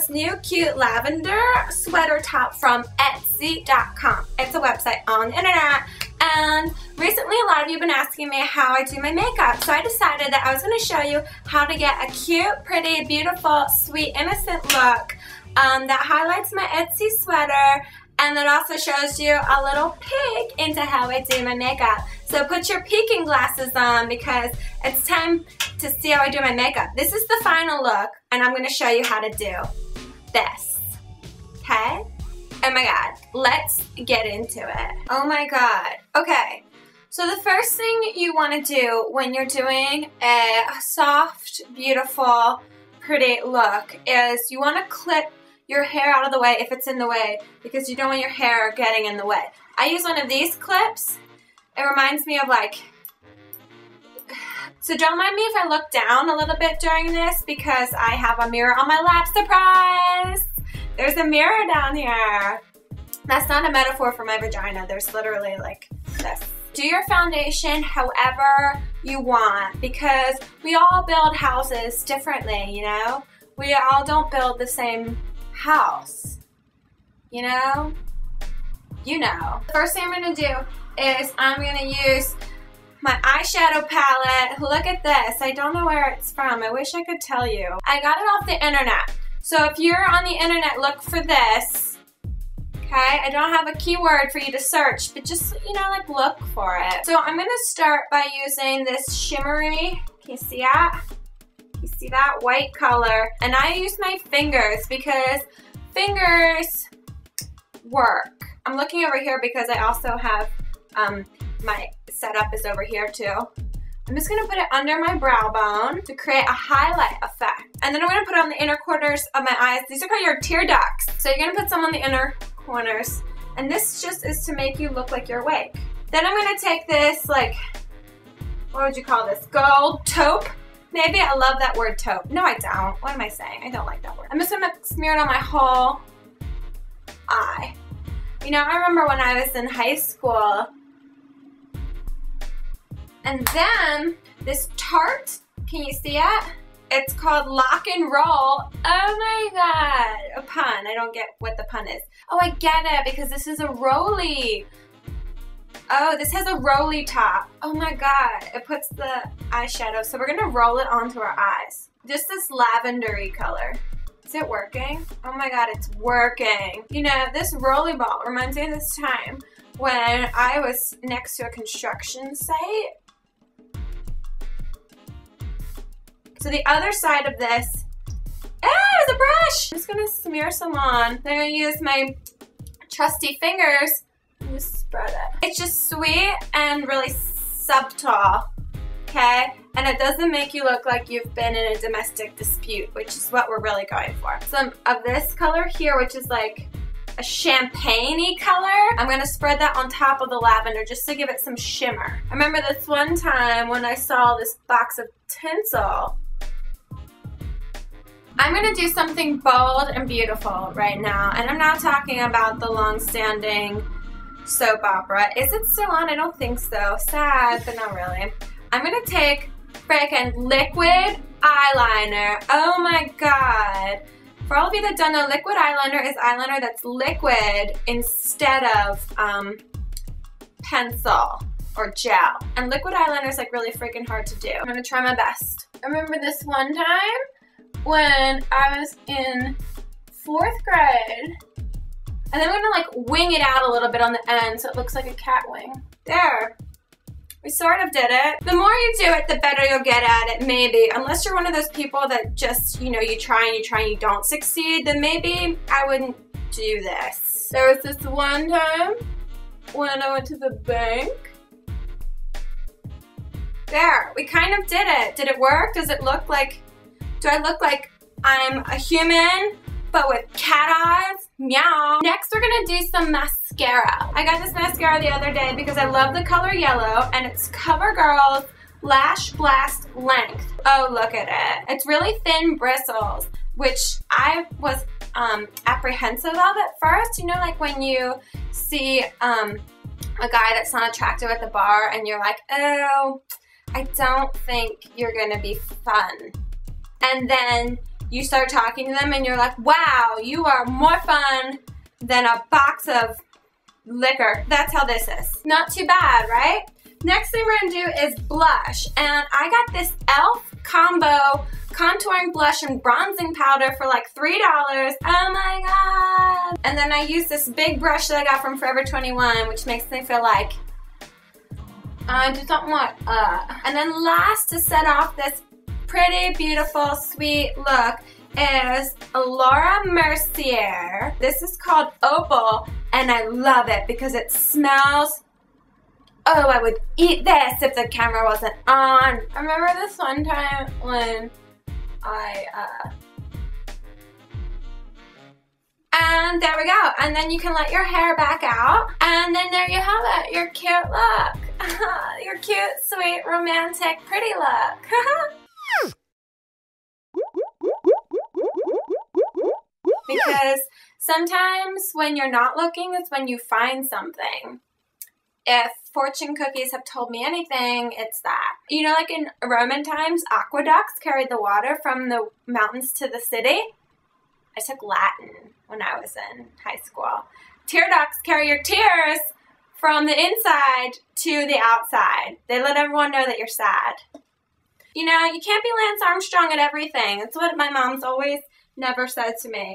this new cute lavender sweater top from Etsy.com. It's a website on the internet, and recently a lot of you have been asking me how I do my makeup, so I decided that I was going to show you how to get a cute, pretty, beautiful, sweet, innocent look that highlights my Etsy sweater, and that also shows you a little peek into how I do my makeup. So put your peeking glasses on because it's time to see how I do my makeup. This is the final look, and I'm going to show you how to do this. Okay? Oh my god. Let's get into it. Oh my god. Okay. So the first thing you want to do when you're doing a soft, beautiful, pretty look is you want to clip your hair out of the way if it's in the way, because you don't want your hair getting in the way. I use one of these clips. It reminds me of like, so don't mind me if I look down a little bit during this because I have a mirror on my lap. Surprise! There's a mirror down here. That's not a metaphor for my vagina. There's literally like this. Do your foundation however you want because we all build houses differently, you know? We all don't build the same house, you know? You know. The first thing I'm gonna do is I'm gonna use my eyeshadow palette. Look at this. I don't know where it's from. I wish I could tell you. I got it off the internet. So if you're on the internet, look for this. Okay? I don't have a keyword for you to search, but just, you know, like look for it. So I'm gonna start by using this shimmery, can you see that? You see that white color, and I use my fingers because fingers work. I'm looking over here because I also have my setup is over here too. I'm just gonna put it under my brow bone to create a highlight effect, and then I'm gonna put it on the inner corners of my eyes. These are called your tear ducts. So you're gonna put some on the inner corners, and this just is to make you look like you're awake. Then I'm gonna take this, like, what would you call this? Gold taupe. Maybe. I love that word taupe. No, I don't. What am I saying? I don't like that word. I'm just gonna smear it on my whole eye. You know, I remember when I was in high school, and then this Tarte, can you see it? It's called Lock and Roll. Oh my god. A pun. I don't get what the pun is. Oh, I get it because this is a rolly. Oh, this has a rolly top. Oh my god, it puts the eyeshadow. So we're gonna roll it onto our eyes. Just this lavendery color. Is it working? Oh my god, it's working. You know, this rolly ball reminds me of this time when I was next to a construction site. So the other side of this, there's a brush. I'm just gonna smear some on. Then I'm gonna use my trusty fingers. Just spread it. It's just sweet and really subtle, okay? And it doesn't make you look like you've been in a domestic dispute, which is what we're really going for. Some of this color here, which is like a champagne-y color, I'm gonna spread that on top of the lavender just to give it some shimmer. I remember this one time when I saw this box of tinsel. I'm gonna do something bold and beautiful right now, and I'm not talking about the long-standing soap opera. Is it still on? I don't think so. Sad, but not really. I'm gonna take frickin' liquid eyeliner. Oh my god. For all of you that don't know, liquid eyeliner is eyeliner that's liquid instead of pencil or gel. And liquid eyeliner is like really freaking hard to do. I'm gonna try my best. I remember this one time when I was in 4th grade. And then I'm gonna like wing it out a little bit on the end so it looks like a cat wing. There. We sort of did it. The more you do it, the better you'll get at it, maybe. Unless you're one of those people that just, you know, you try and you don't succeed, then maybe I wouldn't do this. There was this one time when I went to the bank. There, we kind of did it. Did it work? Does it look like, do I look like I'm a human but with cat eyes? Meow. Next, we're gonna do some mascara. I got this mascara the other day because I love the color yellow, and it's CoverGirl's Lash Blast Length. Oh, look at it. It's really thin bristles, which I was apprehensive of at first. You know, like when you see a guy that's not attractive at the bar and you're like, oh, I don't think you're gonna be fun. And then you start talking to them and you're like, wow, you are more fun than a box of liquor. That's how this is. Not too bad, right? Next thing we're gonna do is blush. And I got this e.l.f. combo contouring blush and bronzing powder for like $3. Oh my god. And then I use this big brush that I got from Forever 21, which makes me feel like I do something like And then last, to set off this pretty, beautiful, sweet look, is Laura Mercier. This is called Opal, and I love it because it smells, oh, I would eat this if the camera wasn't on. I remember this one time when and there we go. And then you can let your hair back out. And then there you have it, your cute look. Your cute, sweet, romantic, pretty look. Because sometimes when you're not looking is when you find something. If fortune cookies have told me anything, it's that. You know, like in Roman times, aqueducts carried the water from the mountains to the city. I took Latin when I was in high school. Tear ducts carry your tears from the inside to the outside. They let everyone know that you're sad. You know, you can't be Lance Armstrong at everything. That's what my mom's always never said to me.